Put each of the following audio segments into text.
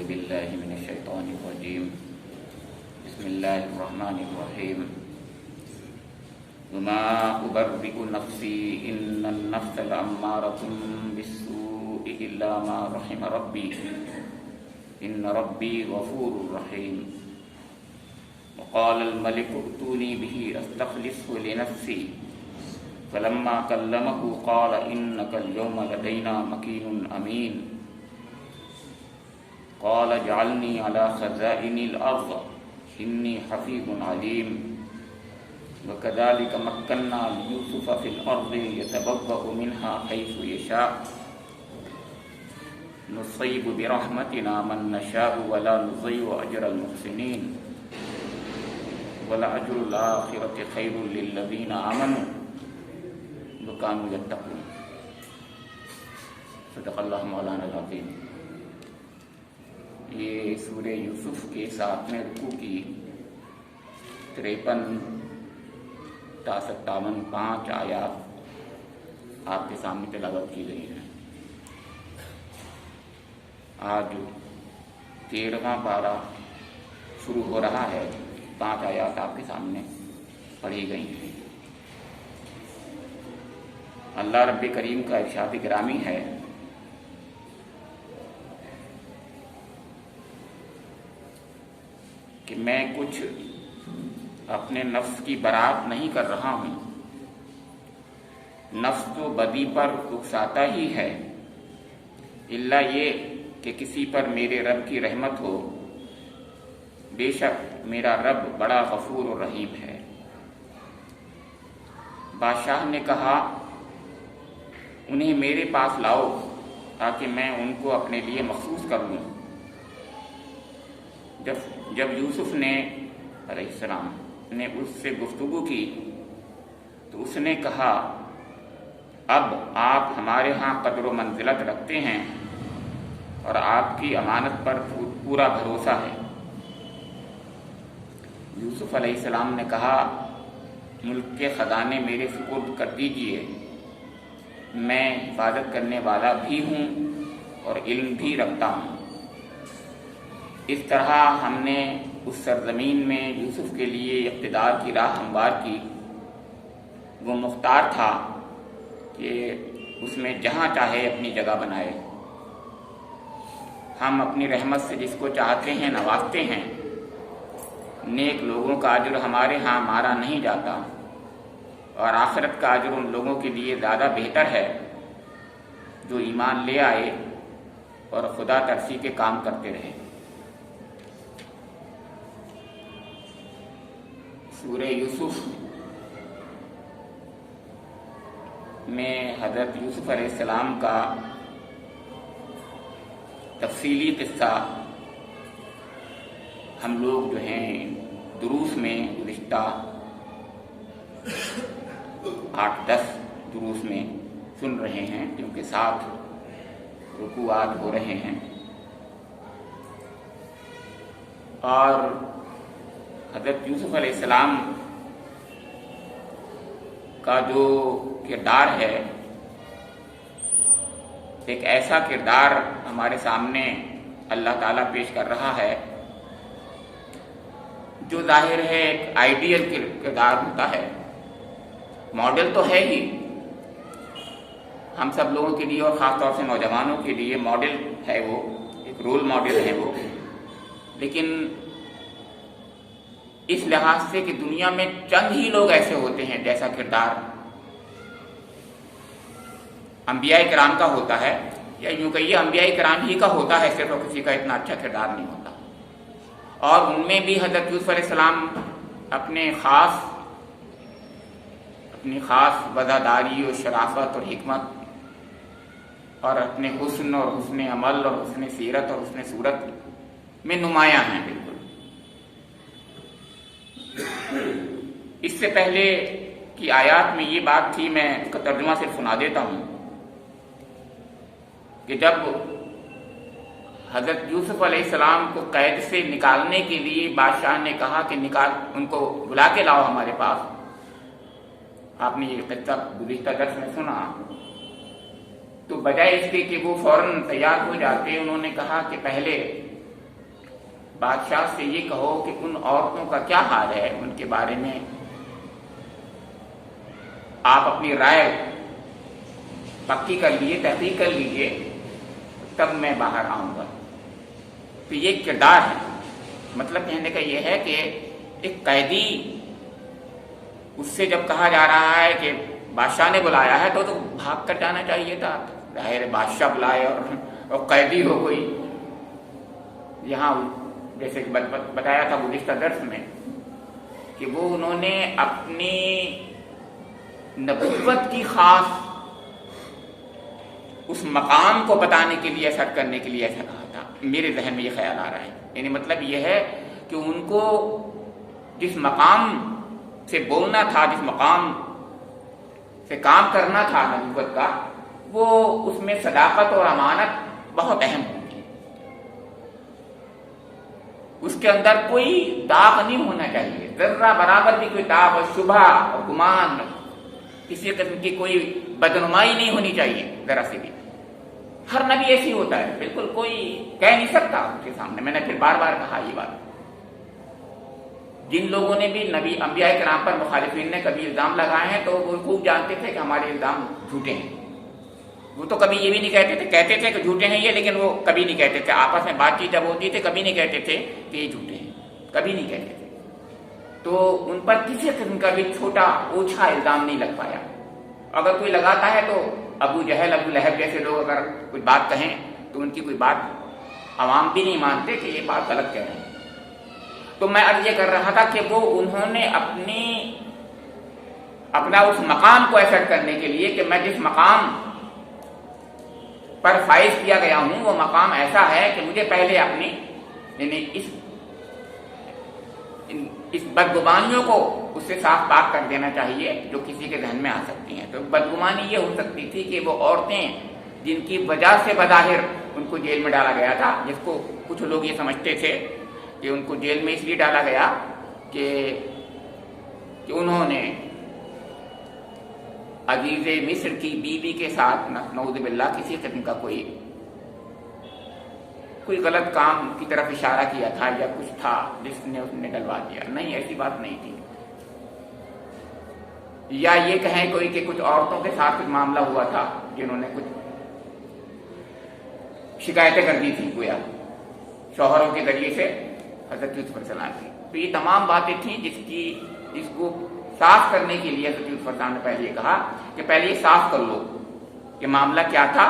بالله من الشيطان الرجيم بسم الله الرحمن الرحيم وما أبرئ نفسي إن النفس لأمارة بالسوء إلا ما رحم ربي إن ربي غفور رحيم وقال الملك ائتوني به أستخلصه لنفسي فلما كلمه قال إنك اليوم لدينا مكين أمين قال اجعلني على خزائن الأرض إني حفيظ عليم وكذلك مكنا ليوسف في الأرض يتبوأ منها حيث يشاء نصيب برحمتنا من نشاء ولا نضيع أجر المحسنين ولأجر الآخرة خير للذين آمنوا وكانوا يتقون صدق اللہ مولانا العظیم۔ یہ سورہ یوسف کے 7ویں رکوع کی 53 تا 57 5 آیات آپ کے سامنے تلاوت کی گئی ہیں۔ آج 13واں پارہ شروع ہو رہا ہے، 5 آیات آپ کے سامنے پڑھی گئی ہیں۔ اللہ رب کریم کا ارشاد گرامی ہے کہ میں کچھ اپنے نفس کی برات نہیں کر رہا ہوں، نفس تو بدی پر اکساتا ہی ہے، الا یہ کہ کسی پر میرے رب کی رحمت ہو، بے شک میرا رب بڑا غفور و رحیم ہے۔ بادشاہ نے کہا انہیں میرے پاس لاؤ تاکہ میں ان کو اپنے لیے مخصوص کر لوں۔ جب یوسف نے علیہ السلام نے اس سے گفتگو کی تو اس نے کہا اب آپ ہمارے ہاں قدر و منزلت رکھتے ہیں اور آپ کی امانت پر پورا بھروسہ ہے۔ یوسف علیہ السلام نے کہا ملک کے خزانے میرے سپرد کر دیجئے، میں حفاظت کرنے والا بھی ہوں اور علم بھی رکھتا ہوں۔ اس طرح ہم نے اس سرزمین میں یوسف کے لیے اقتدار کی راہ ہموار کی۔ وہ مختار تھا کہ اس میں جہاں چاہے اپنی جگہ بنائے۔ ہم اپنی رحمت سے جس کو چاہتے ہیں نوازتے ہیں۔ نیک لوگوں کا اجر ہمارے ہاں مارا نہیں جاتا، اور آخرت کا اجر ان لوگوں کے لیے زیادہ بہتر ہے جو ایمان لے آئے اور خدا ترسی کے کام کرتے رہے۔ سورہ یوسف میں حضرت یوسف علیہ السلام کا تفصیلی قصہ ہم لوگ جو ہیں دروس میں گزشتہ 8-10 دروس میں سن رہے ہیں، کیونکہ 7 رکوعات ہو رہے ہیں۔ اور حضرت یوسف علیہ السلام کا جو کردار ہے، ایک ایسا کردار ہمارے سامنے اللہ تعالیٰ پیش کر رہا ہے جو ظاہر ہے ایک آئیڈیل کردار ہوتا ہے، ماڈل تو ہے ہی ہم سب لوگوں کے لیے، اور خاص طور سے نوجوانوں کے لیے ماڈل ہے، وہ ایک رول ماڈل ہے وہ، لیکن اس لحاظ سے کہ دنیا میں چند ہی لوگ ایسے ہوتے ہیں جیسا کردار انبیاء کرام کا ہوتا ہے، یا یوں کہیے انبیاء کرام ہی کا ہوتا ہے صرف، اور کسی کا اتنا اچھا کردار نہیں ہوتا۔ اور ان میں بھی حضرت یوسف علیہ السلام اپنی خاص وفاداری اور شرافت اور حکمت اور اپنے حسن اور حسن عمل اور حسن سیرت اور حسن صورت میں نمایاں ہیں بالکل۔ اس سے پہلے کی آیات میں یہ بات تھی، میں اس کا ترجمہ صرف سنا دیتا ہوں کہ جب حضرت یوسف علیہ السلام کو قید سے نکالنے کے لیے بادشاہ نے کہا کہ ان کو بلا کے لاؤ ہمارے پاس، آپ نے یہ قصہ گزشتہ درس میں سنا، تو بجائے اس کے کہ وہ فوراً تیار ہو جاتے، انہوں نے کہا کہ پہلے بادشاہ سے یہ کہو کہ ان عورتوں کا کیا حال ہے، ان کے بارے میں آپ اپنی رائے پکی کر لیجیے، تحقیق کر لیجیے، تب میں باہر آؤں گا۔ تو یہ کردار ہے۔ مطلب کہنے کا یہ ہے کہ ایک قیدی، اس سے جب کہا جا رہا ہے کہ بادشاہ نے بلایا ہے تو بھاگ کر جانا چاہیے تھا۔ ظاہر بادشاہ بلائے اور قیدی ہو کوئی۔ یہاں جیسے کہ بتایا تھا گزشتہ درس میں کہ وہ انہوں نے اپنی نبوت کی خاص اس مقام کو بتانے کے لیے، اثر کرنے کے لیے ایسا کہا تھا۔ میرے ذہن میں یہ خیال آ رہا ہے، یعنی مطلب یہ ہے کہ ان کو جس مقام سے بولنا تھا، جس مقام سے کام کرنا تھا نبوت کا، وہ اس میں صداقت اور امانت بہت اہم ہوگی۔ اس کے اندر کوئی داغ نہیں ہونا چاہیے، ذرہ برابر بھی کوئی داغ اور شبہ اور گمان، کسی قسم کی کوئی بدنمائی نہیں ہونی چاہیے ذرا سے بھی۔ ہر نبی ایسی ہوتا ہے، بالکل کوئی کہہ نہیں سکتا ان کے سامنے۔ میں نے پھر بار بار کہا یہ بات، جن لوگوں نے بھی نبی انبیاء کرام پر مخالفین نے کبھی الزام لگائے ہیں تو وہ خوب جانتے تھے کہ ہمارے الزام جھوٹے ہیں۔ وہ تو کبھی یہ بھی نہیں کہتے تھے، کہتے تھے کہ جھوٹے ہیں یہ، لیکن وہ کبھی نہیں کہتے تھے، آپس میں بات چیت جب ہوتی تھی کبھی نہیں کہتے تھے کہ یہ جھوٹے ہیں، کبھی نہیں کہتے تھے۔ تو ان پر کسی قسم کا بھی چھوٹا اوچھا الزام نہیں لگ پایا۔ اگر کوئی لگاتا ہے تو ابو جہل، ابو لہب جیسے لوگ اگر کوئی بات کہیں تو ان کی کوئی بات عوام بھی نہیں مانتے کہ یہ بات غلط کہہ رہے ہیں۔ تو میں اب یہ کر رہا تھا کہ وہ انہوں نے اپنا اس مقام کو ایسٹ کرنے کے لیے کہ میں جس مقام پر فائز کیا گیا ہوں وہ مقام ایسا ہے کہ مجھے پہلے اپنی یعنی اس بدگمانیوں کو اس سے صاف پاک کر دینا چاہیے جو کسی کے ذہن میں آ سکتی ہیں۔ تو بدگمانی یہ ہو سکتی تھی کہ وہ عورتیں جن کی وجہ سے بظاہر ان کو جیل میں ڈالا گیا تھا، جس کو کچھ لوگ یہ سمجھتے تھے کہ ان کو جیل میں اس لیے ڈالا گیا کہ انہوں نے عزیز مصر کی بیوی کے ساتھ نعوذ باللہ کسی قسم کا کوئی غلط کام کی طرف اشارہ کیا تھا یا کچھ تھا جس نے اس نے ڈلوا دیا۔ نہیں، ایسی بات نہیں تھی۔ یا یہ کہیں کوئی کہ کچھ عورتوں کے ساتھ کچھ معاملہ ہوا تھا جنہوں نے کچھ شکایتیں کر دی تھی گویا شوہروں کے ذریعے سے حضرت یوسف علیہ السلام کی۔ تو یہ تمام باتیں تھیں جس کو صاف کرنے کے لیے حضرت یوسف علیہ السلام نے پہلے یہ کہا کہ پہلے یہ صاف کر لو کہ معاملہ کیا تھا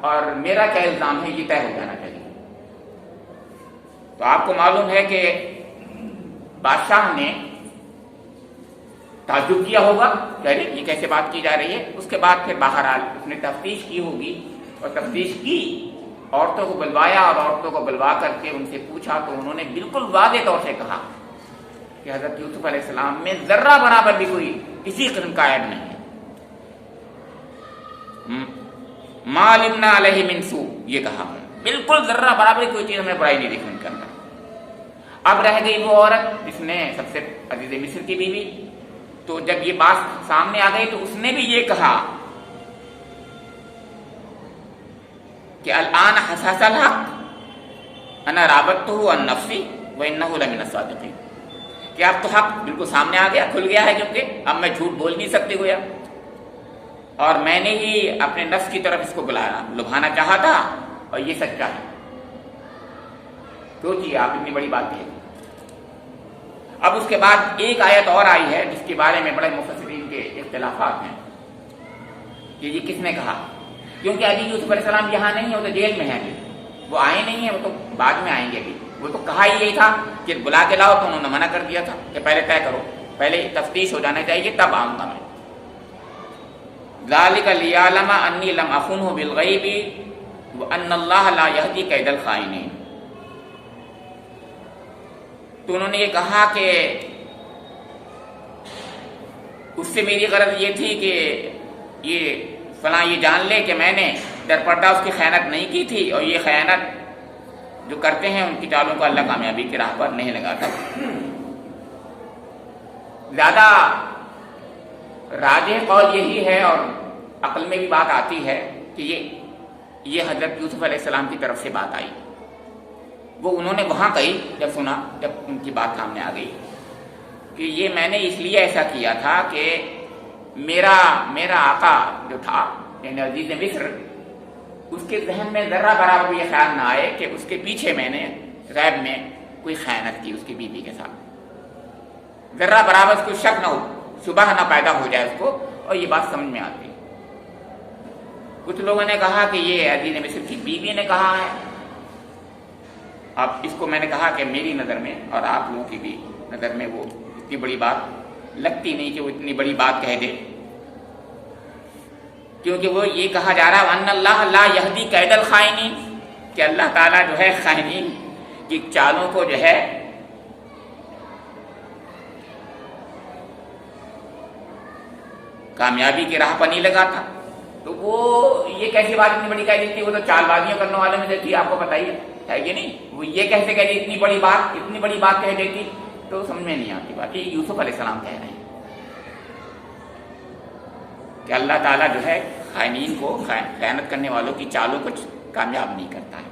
اور میرا کیا الزام ہے، یہ طے ہو جانا چاہیے۔ تو آپ کو معلوم ہے کہ بادشاہ نے تعجب کیا ہوگا کہ یہ کیسے بات کی جا رہی ہے۔ اس کے بعد پھر بہرحال اس نے تفتیش کی ہوگی، اور تفتیش کی، عورتوں کو بلوایا اور عورتوں کو بلوا کر کے ان سے پوچھا تو انہوں نے بالکل واضح طور سے کہا کہ حضرت یوسف علیہ السلام میں ذرہ برابر بھی کوئی کسی قسم کا عیب نہیں ہے۔ ما علمنا علیہ من سوء، یہ کہا بالکل ذرہ برابر کوئی چیز ہمیں برائی نہیں دیکھی ان کے اندر۔ اب رہ گئی وہ عورت جس نے سب سے عزیز مصر کی بیوی، تو جب یہ بات سامنے آ گئی تو اس نے بھی یہ کہا کہ الآن حسس الحق انا راودتہ عن نفسی وانہ لمن الصادقین، کہ اب تو حق بالکل سامنے آ گیا، کھل گیا ہے، کیونکہ اب میں جھوٹ بول نہیں سکتی گویا، اور میں نے ہی اپنے نفس کی طرف اس کو بلایا، لبھانا چاہا تھا، اور یہ سچا ہے۔ سوچیے آپ، اتنی بڑی بات ہے۔ اب اس کے بعد ایک آیت اور آئی ہے جس کے بارے میں بڑے مفسرین کے اختلافات ہیں کہ یہ کس نے کہا، کیونکہ ابھی یوسف علیہ السلام یہاں نہیں ہے، وہ تو جیل میں ہے ابھی، وہ آئے نہیں ہیں، وہ تو بعد میں آئیں گے ابھی۔ وہ تو کہا ہی یہی تھا کہ بلا کے لاؤ، تو انہوں نے منع کر دیا تھا کہ پہلے طے کرو، پہلے تفتیش ہو جانا چاہیے تب آؤں گا میں۔ ذالک لیعلم انی لم اخنہ بالغیب وان اللہ لا یہدی کید الخائنین۔ تو انہوں نے یہ کہا کہ اس سے میری غرض یہ تھی کہ یہ فلاں یہ جان لے کہ میں نے در پردہ اس کی خیانت نہیں کی تھی، اور یہ خیانت جو کرتے ہیں ان کی چالوں کو اللہ کامیابی کی راہ پر نہیں لگاتا۔ زیادہ راجح قول یہی ہے، اور عقل میں بھی بات آتی ہے کہ یہ حضرت یوسف علیہ السلام کی طرف سے بات آئی، وہ انہوں نے وہاں کہی جب سنا، جب ان کی بات سامنے آ گئی کہ یہ میں نے اس لیے ایسا کیا تھا کہ میرا آقا جو تھا یعنی عزیز مصر، اس کے ذہن میں ذرہ برابر یہ خیال نہ آئے کہ اس کے پیچھے میں نے غیب میں کوئی خیانت کی اس کی بیوی کے ساتھ، ذرہ برابر اس کو شک نہ ہو، شبہ نہ پیدا ہو جائے اس کو، اور یہ بات سمجھ میں آتی۔ کچھ لوگوں نے کہا کہ یہ عزیز مصر کی بیوی نے کہا ہے۔ اب اس کو میں نے کہا کہ میری نظر میں اور آپ لوگوں کی بھی نظر میں وہ اتنی بڑی بات لگتی نہیں کہ وہ اتنی بڑی بات کہہ دے، کیونکہ وہ یہ کہا جا رہا وَأَنَّ اللَّهَ لَا يَهْدِي كَيْدَ الْخَائِنِينَ کہ اللہ تعالیٰ جو ہے خائنین کی چالوں کو جو ہے کامیابی کی راہ پر نہیں لگاتا۔ تو وہ یہ کیسی بات اتنی بڑی کہہ دیتی، وہ تو چال بازیاں کرنے والے میں سے تھی، آپ کو پتہ ہی ہے کہ نہیں، وہ یہ کیسے کہہ دی اتنی بڑی بات کہہ دیتی، تو سمجھ میں نہیں آتی بات۔ یہ یوسف علیہ السلام کہہ رہے ہیں کہ اللہ تعالیٰ جو ہے خائنین کو، خیانت کرنے والوں کی چالوں کو کامیاب نہیں کرتا ہے۔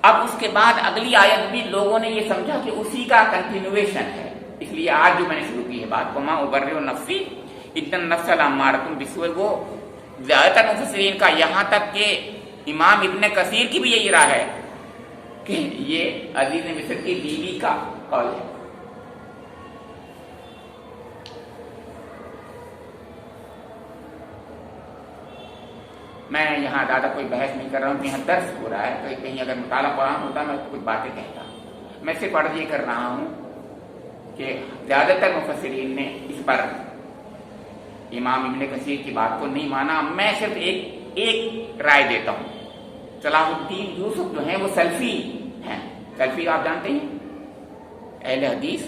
اب اس کے بعد اگلی آیت بھی لوگوں نے یہ سمجھا کہ اسی کا کنٹینویشن ہے، اس لیے آج جو میں نے شروع کی ہے بات وما ابرئ نفسی ان النفس لامارۃ بالسوء، وہ زیادہ تر مفسرین کا، یہاں تک کہ امام ابن کثیر کی بھی یہی رائے ہے کہ یہ عزیز مصر کی بیوی کا قول ہے۔ میں یہاں زیادہ کوئی بحث نہیں کر رہا ہوں، یہاں درس ہو رہا ہے، تو کہیں اگر مطالعہ قرآن ہوتا میں کچھ باتیں کہتا، میں صرف عرض یہ کر رہا ہوں کہ زیادہ تر مفسرین نے اس پر امام ابن کثیر کی بات کو نہیں مانا۔ میں صرف ایک رائے دیتا ہوں۔ صلاح الدین یوسف جو ہیں وہ سلفی ہیں، سلفی آپ جانتے ہیں، اہل حدیث،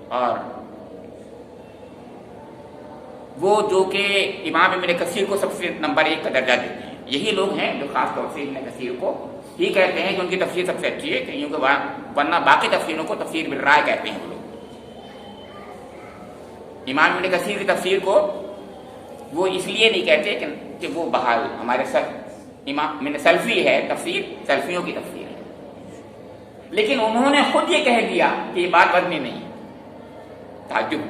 اور وہ جو کہ امام ابن کثیر کو سب سے نمبر 1 کا درجہ دیتے ہیں، یہی لوگ ہیں جو خاص طور سے ابن کثیر کو ہی کہتے ہیں کہ ان کی تفسیر سب سے اچھی ہے، کیونکہ ورنہ باقی تفسیروں کو تفسیر بالرائے کہتے ہیں وہ لوگ۔ امام ابن کثیر کی تفسیر کو وہ اس لیے نہیں کہتے کہ وہ بحال ہمارے امام سلفی ہے، تفسیر سلفیوں کی تفسیر ہے، لیکن انہوں نے خود یہ کہہ دیا کہ یہ بات بدنی نہیں ہے۔ تعجب،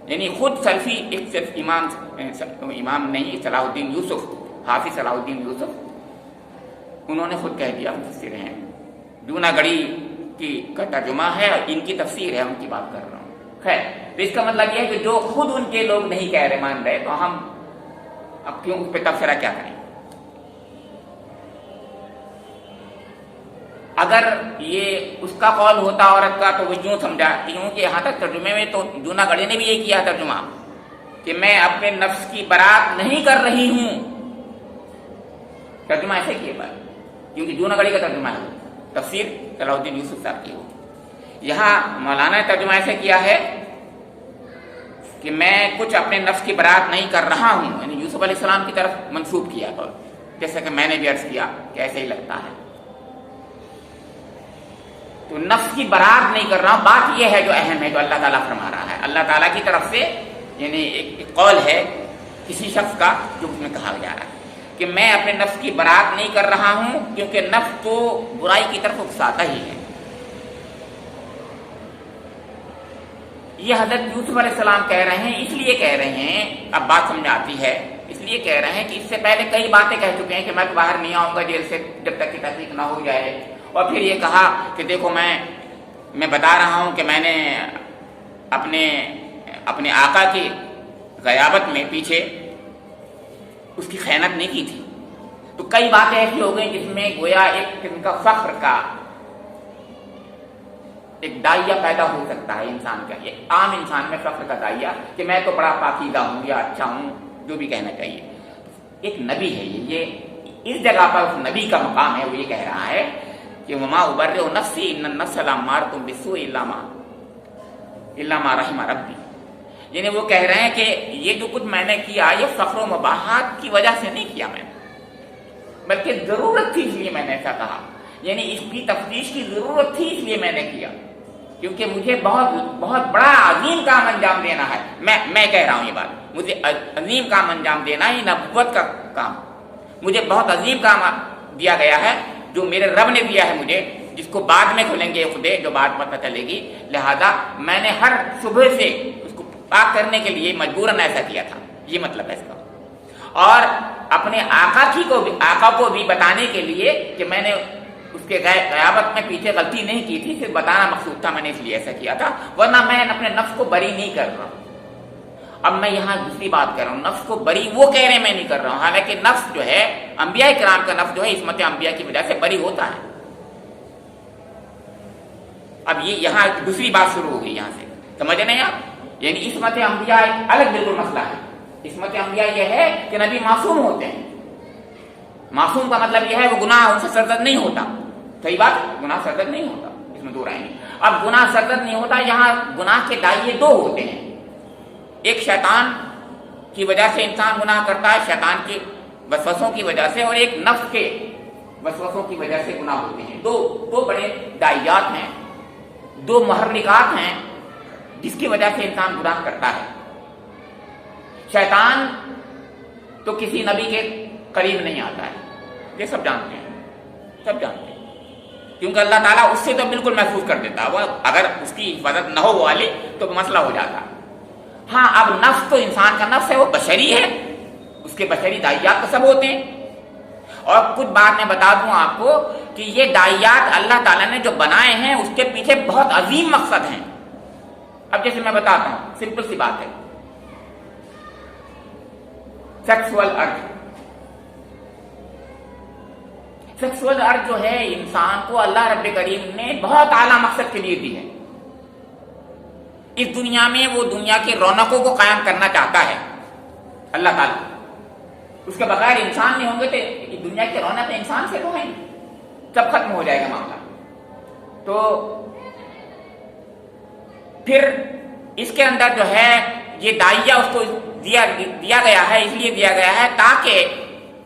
یعنی خود سلفی، ایک صرف امام نہیں، صلاح الدین یوسف، حافظ صلاح الدین یوسف، انہوں نے خود کہہ دیا مفسر ہیں، جونا گڑھی کا ترجمہ ہے اور ان کی تفسیر ہے، ان کی بات کر رہا ہوں۔ خیر، تو اس کا مطلب یہ ہے کہ جو خود ان کے لوگ نہیں کہہ رہے، مان رہے، تو ہم اب کیوں اس پہ تبصرہ کیا کریں؟ اگر یہ اس کا قول ہوتا عورت کا تو وہ یوں سمجھا، کیونکہ یہاں تک ترجمے میں تو جونا گڑھی نے بھی یہ کیا ترجمہ کہ میں اپنے نفس کی برات نہیں کر رہی ہوں، ترجمہ ایسے کیے بات، کیونکہ جونا گڑھی کا ترجمہ ہے، تفسیر صلاح الدین یوسف صاحب کی ہو۔ یہاں مولانا نے ترجمہ ایسے کیا ہے کہ میں کچھ اپنے نفس کی برات نہیں کر رہا ہوں، یعنی یوسف علیہ السلام کی طرف منسوب کیا، اور جیسا کہ میں نے بھی عرض کیا کہ ایسے ہی لگتا ہے، تو نفس کی برات نہیں کر رہا ہوں۔ بات یہ ہے جو اہم ہے، جو اللہ تعالیٰ فرما رہا ہے، اللہ تعالیٰ کی طرف سے، یعنی ایک قول ہے کسی شخص کا جو اس میں کہا جا رہا ہے کہ میں اپنے نفس کی برات نہیں کر رہا ہوں، کیونکہ نفس تو برائی کی طرف اکساتا ہی ہے۔ یہ حضرت یوسف علیہ السلام کہہ رہے ہیں، اس لیے کہہ رہے ہیں، اب بات سمجھ آتی ہے، اس لیے کہہ رہے ہیں کہ اس سے پہلے کئی باتیں کہہ چکے ہیں کہ میں باہر نہیں آؤں گا جیل سے جب تک کہ تحقیق نہ ہو جائے، اور پھر یہ کہا کہ دیکھو میں بتا رہا ہوں کہ میں نے اپنے آقا کی غیابت میں پیچھے اس کی خیانت نہیں کی تھی۔ تو کئی باتیں ایسی ہو گئی جس میں گویا ایک قسم کا فخر کا ایک دائیا پیدا ہو سکتا ہے انسان کا، ایک عام انسان میں فخر کا دائیا کہ میں تو بڑا پاکیزہ ہوں یا اچھا ہوں، جو بھی کہنا چاہیے۔ ایک نبی ہے یہ اس جگہ پر اس نبی کا مقام ہے، وہ یہ کہہ رہا ہے کہ وما ابرئ نفسی ان النفس لامارۃ بالسوء الا ما رحم ربی، یعنی وہ کہہ رہے ہیں کہ یہ جو کچھ میں نے کیا یہ فخر و مباحات کی وجہ سے نہیں کیا میں نے، بلکہ ضرورت تھی اس لیے میں نے ایسا کہا، یعنی اس کی تفتیش کی ضرورت تھی اس لیے میں نے کیا، کیونکہ مجھے بہت بڑا عظیم کام انجام دینا ہے۔ میں کہہ رہا ہوں یہ بات، مجھے عظیم کام انجام دینا ہے، نبوت کا کام، مجھے بہت عظیم کام دیا گیا ہے جو میرے رب نے دیا ہے مجھے، جس کو بعد میں کھولیں گے خدے، جو بات پتہ چلے گی، لہذا میں نے ہر صبح سے اس کو پاک کرنے کے لیے مجبوراً ایسا کیا تھا، یہ مطلب ہے اس کا۔ اور اپنے آقا کو بھی بتانے کے لیے کہ میں نے اس کے غیابت میں پیچھے غلطی نہیں کی تھی، صرف بتانا مقصود تھا، میں نے اس لیے ایسا کیا تھا، ورنہ میں اپنے نفس کو بری نہیں کر رہا ہوں۔ اب میں یہاں دوسری بات کر رہا ہوں، نفس کو بری وہ کہہ رہے ہیں، میں نہیں کر رہا ہوں، حالانکہ نفس جو ہے، انبیاء کرام کا نفس جو ہے عصمت انبیاء کی وجہ سے بری ہوتا ہے۔ اب یہ یہاں دوسری بات شروع ہو گئی، یہاں سے سمجھ رہے ہیں آپ؟ یعنی عصمت انبیاء الگ بالکل مسئلہ ہے۔ عصمت انبیاء یہ ہے کہ نبی معصوم ہوتے ہیں، معصوم کا مطلب یہ ہے وہ گناہ ان سے سرزد نہیں ہوتا، صحیح بات، گناہ سرزد نہیں ہوتا، اس میں دو رائے نہیں۔ اب گناہ سرزد نہیں ہوتا، یہاں گناہ کے دائیں دو ہوتے ہیں، ایک شیطان کی وجہ سے انسان گناہ کرتا ہے، شیطان کی وسوسوں کی وجہ سے، اور ایک نفس کے وسوسوں کی وجہ سے گناہ ہوتے ہیں۔ دو بڑے دائیات ہیں، دو محرکات ہیں جس کی وجہ سے انسان گناہ کرتا ہے۔ شیطان تو کسی نبی کے قریب نہیں آتا ہے، یہ سب جانتے ہیں، سب جانتے ہیں، کیونکہ اللہ تعالیٰ اس سے تو بالکل محفوظ کر دیتا ہے، وہ اگر اس کی حفاظت نہ ہو والی تو مسئلہ ہو جاتا ہے۔ ہاں اب نفس تو انسان کا نفس ہے، وہ بشری ہے، اس کے بشری دائیات تو سب ہوتے ہیں۔ اور کچھ بات میں بتا دوں آپ کو کہ یہ دائیات اللہ تعالیٰ نے جو بنائے ہیں اس کے پیچھے بہت عظیم مقصد ہیں۔ اب جیسے میں بتاتا ہوں، سمپل سی بات ہے، سیکسول ارج، سیکسول ارج جو ہے انسان کو اللہ رب کریم نے بہت اعلیٰ مقصد کے لیے دی ہے۔ اس دنیا میں وہ دنیا کی رونقوں کو قائم کرنا چاہتا ہے اللہ تعالیٰ، اس کے بغیر انسان نہیں ہوں گے تو دنیا کی رونق انسان سے تو ہے، سب ختم ہو جائے گا معاملہ۔ تو پھر اس کے اندر جو ہے یہ دائیا اس کو دیا گیا ہے، اس لیے دیا گیا ہے تاکہ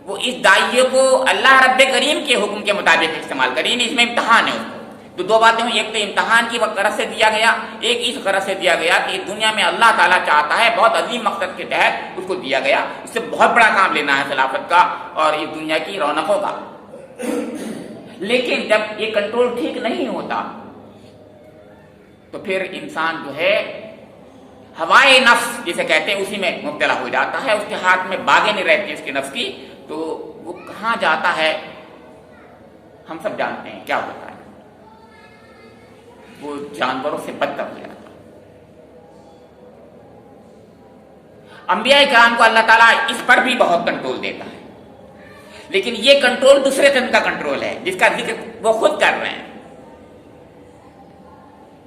وہ اس دائیے کو اللہ رب کریم کے حکم کے مطابق استعمال کرے، یعنی اس میں امتحان ہے اس کو۔ تو دو باتیں ہوئی، ایک تو امتحان کی غرض سے دیا گیا، ایک اس غرض سے دیا گیا کہ دنیا میں اللہ تعالیٰ چاہتا ہے، بہت عظیم مقصد کے تحت اس کو دیا گیا، اس سے بہت بڑا کام لینا ہے خلافت کا اور اس دنیا کی رونقوں کا۔ لیکن جب یہ کنٹرول ٹھیک نہیں ہوتا تو پھر انسان جو ہے ہوائے نفس جسے کہتے ہیں اسی میں مبتلا ہو جاتا ہے، اس کے ہاتھ میں باغیں نہیں رہتی اس کے نفس کی، تو وہ کہاں جاتا ہے ہم سب جانتے ہیں کیا ہوتا ہے، وہ جانوروں سے بدتر ہو جاتا ہے۔ انبیاء کرام کو اللہ تعالیٰ اس پر بھی بہت کنٹرول دیتا ہے، لیکن یہ کنٹرول دوسرے طرح کا کنٹرول ہے جس کا ذکر وہ خود کر رہے ہیں۔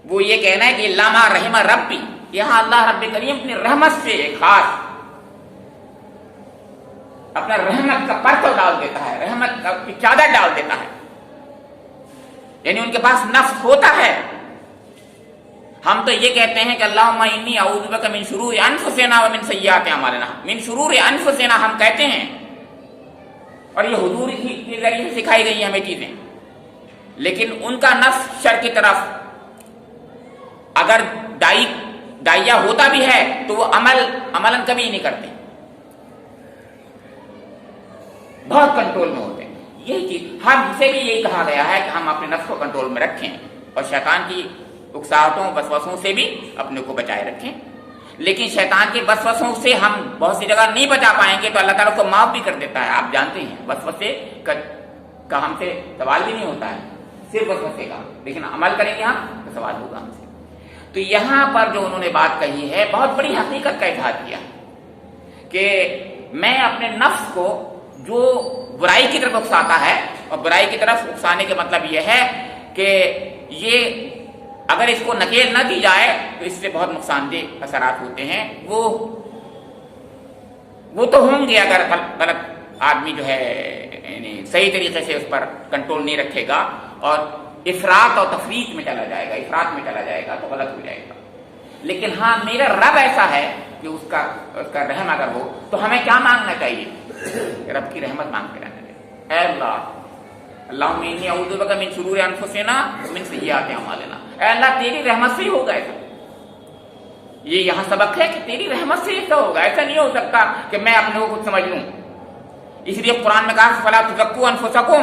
وہ یہ کہنا ہے کہ اللہ ما رحم ربی، یہاں اللہ رب کریم اپنی رحمت سے خاص اپنا رحمت کا پرتو ڈال دیتا ہے، رحمت کی چادر ڈال دیتا ہے، یعنی ان کے پاس نفس ہوتا ہے۔ ہم تو یہ کہتے ہیں کہ اللہم انی اعوذ بک من شرور انفسنا ومن سیئات اعمالنا، من شرور انفسنا ہم کہتے ہیں، اور یہ حضور کے ذریعے سے سکھائی گئی ہیں ہمیں چیزیں، لیکن ان کا نفس شر کی طرف اگر دائیا ہوتا بھی ہے تو وہ عملاً کبھی نہیں کرتے، بہت کنٹرول میں ہوتے ہیں۔ یہی چیز ہم سے بھی یہی کہا گیا ہے کہ ہم اپنے نفس کو کنٹرول میں رکھیں اور شیطان کی اکساہٹوں وسوسوں سے بھی اپنے کو بچائے رکھیں، لیکن شیطان کے وسوسوں سے ہم بہت سی جگہ نہیں بچا پائیں گے تو اللہ تعالیٰ کو معاف بھی کر دیتا ہے۔ آپ جانتے ہیں وسوسے کا ہم سے سوال بھی نہیں ہوتا ہے، صرف وسوسے کا، لیکن عمل کریں گے ہم تو سوال ہوگا ہم سے۔ تو یہاں پر جو انہوں نے بات کہی ہے بہت بڑی حقیقت کا اظہار کیا کہ میں اپنے نفس کو جو برائی کی طرف اکساتا ہے، اور برائی کی طرف اکسانے کا مطلب یہ ہے کہ یہ اگر اس کو نکیل نہ دی جائے تو اس سے بہت نقصان دہ اثرات ہوتے ہیں، وہ تو ہوں گے اگر غلط آدمی جو ہے یعنی صحیح طریقے سے اس پر کنٹرول نہیں رکھے گا اور افراط اور تفریط میں چلا جائے گا، افراط میں چلا جائے گا تو غلط ہو جائے گا۔ لیکن ہاں میرا رب ایسا ہے کہ اس کا رحم اگر ہو تو ہمیں کیا مانگنا چاہیے؟ رب کی رحمت مانگتے رہنا چاہیے۔ اے اللہ، اللہم انی اعوذ بک من شرور انفسنا ومن سیئات اعمالنا، اے اللہ تیری رحمت سے ہی ہوگا ایسا۔ یہ یہاں سبق ہے کہ تیری رحمت سے ایسا ہوگا، ایسا نہیں ہو سکتا کہ میں اپنے کو کچھ سمجھ لوں۔ اس لیے قرآن میں کہا فلا تزکوا انفسکم،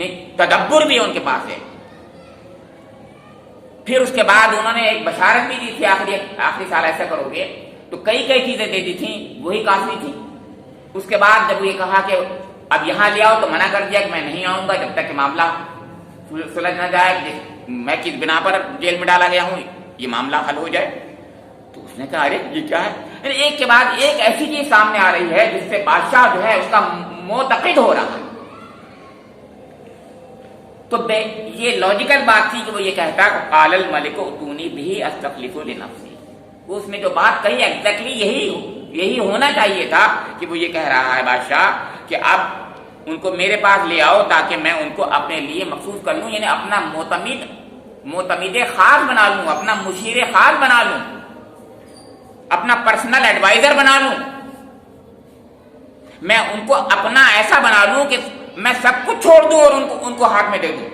نہیں تدبر بھی ان کے پاس ہے. پھر اس کے بعد انہوں نے ایک بشارت بھی دی تھی آخری سال ایسا کرو گے, تو کئی چیزیں دے دی تھیں, وہی کافی تھی. اس کے بعد جب یہ کہا کہ اب یہاں لے آؤ تو منع کر دیا کہ میں نہیں آؤں گا جب تک کہ معاملہ سلجھ نہ جائے, میں کس بنا پر جیل میں ڈالا گیا ہوں, یہ معاملہ حل ہو جائے. تو اس نے کہا ارے یہ کیا ہے, ایک کے بعد ایک ایسی چیز سامنے آ رہی ہے جس سے بادشاہ جو ہے اس کا معتقد ہو رہا ہے. تو یہ لاجیکل بات تھی کہ وہ یہ کہتا کہ قال الملک اتونی به استخلص لنفسی. اس نے جو بات کہی ایگزیکٹلی یہی ہونا چاہیے تھا کہ وہ یہ کہہ رہا ہے بادشاہ کہ اب ان کو میرے پاس لے آؤ تاکہ میں ان کو اپنے لیے مخصوص کر لوں, یعنی اپنا معتمد خاص بنا لوں, اپنا مشیر خاص بنا لوں, اپنا پرسنل ایڈوائزر بنا لوں. میں ان کو اپنا ایسا بنا لوں کہ میں سب کچھ چھوڑ دوں اور ان کو ہاتھ میں دے دوں.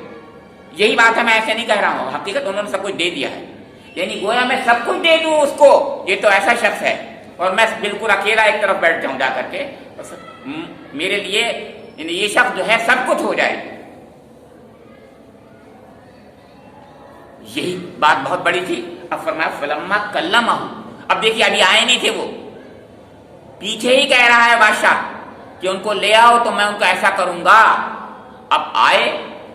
یہی بات ہے, میں ایسے نہیں کہہ رہا ہوں, حقیقت انہوں نے سب کچھ دے دیا ہے. یعنی گویا میں سب کچھ دے دوں اس کو, یہ تو ایسا شخص ہے, اور میں بالکل اکیلا ایک طرف بیٹھ جاؤں جا کر کے, میرے لیے یعنی یہ شخص جو ہے سب کچھ ہو جائے. یہی بات بہت بڑی تھی. اب فرمایا فلما کلمہ, اب دیکھیے ابھی آئے نہیں تھے, وہ پیچھے ہی کہہ رہا ہے بادشاہ کہ ان کو لے آؤ تو میں ان کو ایسا کروں گا. اب آئے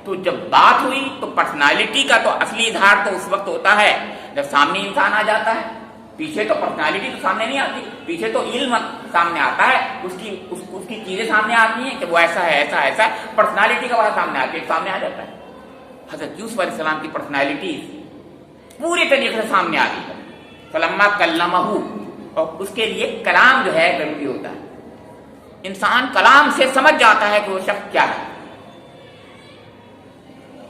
تو جب بات ہوئی تو پرسنالٹی کا تو اصلی اظہار تو اس وقت ہوتا ہے جب سامنے انسان آ جاتا ہے. پیچھے تو پرسنالٹی تو سامنے نہیں آتی, پیچھے تو علم سامنے آتا ہے, اس کی چیزیں سامنے آتی ہیں کہ وہ ایسا ہے ایسا ایسا ہے. پرسنالٹی کا وہاں سامنے آتی ہے, سامنے آ جاتا ہے. حضرت یوسف علیہ السلام کی پرسنالٹی پوری طریقے سے سامنے آ گئی ہے. فلما کلمہ, اور اس کے لیے کلام جو ہے ضروری ہوتا ہے. انسان کلام سے سمجھ جاتا ہے کہ وہ شخص کیا ہے.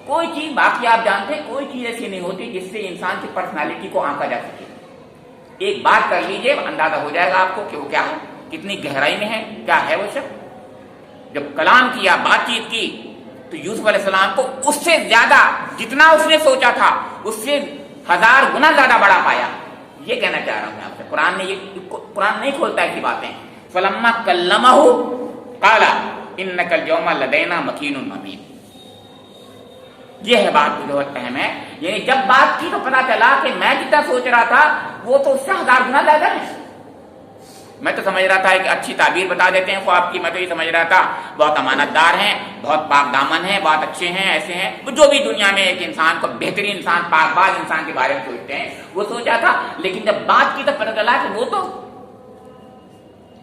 کوئی چیز باقی آپ جانتے ہیں کوئی چیز ایسی نہیں ہوتی جس سے انسان کی پرسنالٹی کو آنکا جا سکے. ایک بات کر لیجئے, اندازہ ہو جائے گا آپ کو کہ وہ کیا ہے, کتنی گہرائی میں ہے, کیا ہے وہ شخص. جب کلام کیا, بات چیت کی, تو یوسف علیہ السلام کو اس سے زیادہ جتنا اس نے سوچا تھا اس سے 1000 گنا زیادہ بڑا پایا. یہ کہنا چاہ رہا ہوں میں آپ سے. قرآن نہیں کھولتا ایسی باتیں. فلما کلمہ قال انک اليوم لدینا مکین امین. یہ ہے بات جو بہت اہم ہے. یعنی جب بات کی تو پتا چلا کہ میں جتنا سوچ رہا تھا وہ تو اس سے 1000 گنا زیادہ ہے. میں تو سمجھ رہا تھا ایک اچھی تعبیر بتا دیتے ہیں خواب کی, میں تو یہ سمجھ رہا تھا بہت امانت دار ہیں, بہت پاک دامن ہیں, بہت اچھے ہیں, ایسے ہیں, جو بھی دنیا میں ایک انسان کو بہترین انسان, پاک باز انسان کے بارے میں سوچتے ہیں, وہ سوچا تھا. لیکن جب بات کی تو پتہ چلا کہ وہ تو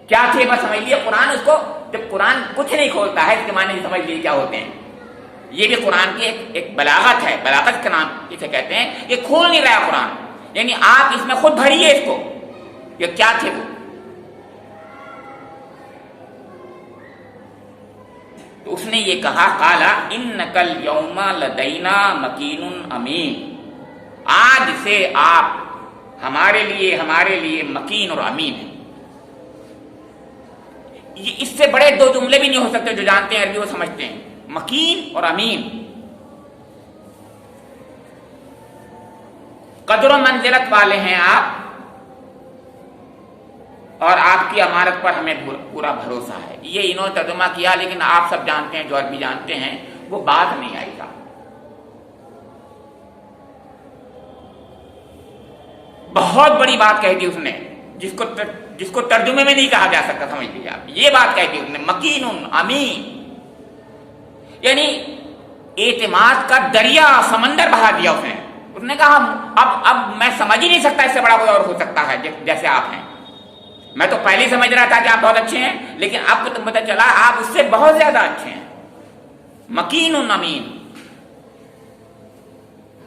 کیا تھے, بس سمجھ لیے قرآن اس کو, جب قرآن کچھ نہیں کھولتا ہے اس کے معنی سمجھ لیے کیا ہوتے ہیں. یہ بھی قرآن کی ایک بلاغت ہے, بلاغت کا نام اسے کہتے ہیں. یہ کھول نہیں رہا قرآن, یعنی آپ اس میں خود بھریے اس کو, یہ کیا تھے وہ. تو اس نے یہ کہا قال انک الیوم لدینا مکین امین, آج سے آپ ہمارے لیے مکین اور امین ہیں. یہ اس سے بڑے 2 جملے بھی نہیں ہو سکتے, جو جانتے ہیں عربی وہ سمجھتے ہیں. مکین اور امین, قدر و منزلت والے ہیں آپ, اور آپ کی امانت پر ہمیں پورا بھروسہ ہے. یہ انہوں نے ترجمہ کیا, لیکن آپ سب جانتے ہیں, جو عربی جانتے ہیں, وہ بات نہیں آئی گا. بہت بڑی بات کہہ دی اس نے, جس کو ترجمے میں نہیں کہا جا سکتا. سمجھ لیجیے آپ, یہ بات کہہ دی اس نے, مکین امین, یعنی اعتماد کا دریا, سمندر بہا دیا اس نے. اس نے کہا اب میں سمجھ ہی نہیں سکتا اس سے بڑا کوئی اور ہو سکتا ہے جیسے آپ ہیں. میں تو پہلے ہی سمجھ رہا تھا کہ آپ بہت اچھے ہیں, لیکن اب تو پتہ چلا آپ اس سے بہت زیادہ اچھے ہیں. مکین امین.